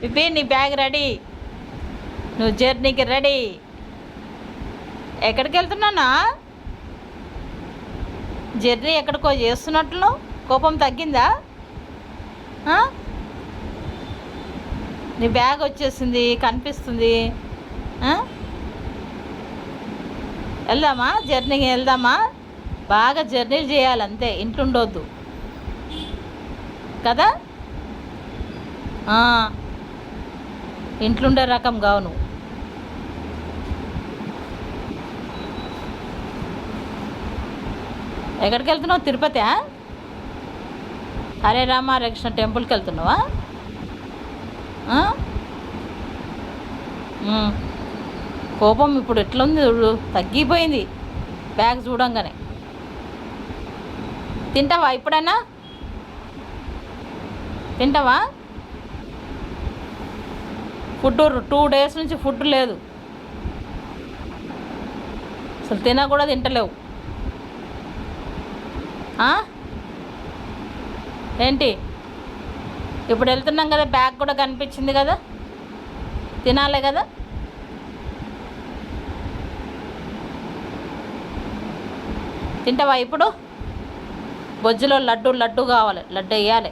విపిన్ నీ bag ready, నువ్వు జర్నీకి ready. ఎక్కడికి వెళ్తున్నానా? జర్నీ ఎక్కడికో చేస్తున్నట్లు. కోపం తగ్గిందా? నీ బ్యాగ్ వచ్చేసింది, కనిపిస్తుంది. వెళ్దామా? జర్నీకి వెళ్దామా? బాగా జర్నీలు చేయాలి అంతే, ఇంట్లో ఉండొద్దు కదా. ఇంట్లుండే రకం కావు నువ్వు. ఎక్కడికి వెళ్తున్నావు? తిరుపతి? హరే రామకృష్ణ టెంపుల్కి వెళ్తున్నావా? కోపం ఇప్పుడు ఎట్లుంది చూడు, తగ్గిపోయింది బ్యాగ్ చూడంగానే. తింటావా? ఇప్పుడైనా తింటావా? ఫుడ్ 2 days నుంచి ఫుడ్ లేదు, అసలు తినా కూడా తింటలేవు. ఏంటి? ఇప్పుడు వెళ్తున్నాం కదా, బ్యాగ్ కూడా కనిపించింది కదా, తినాలే కదా. తింటావా ఇప్పుడు? బొజ్జులో లడ్డు కావాలి, లడ్డు వేయాలి.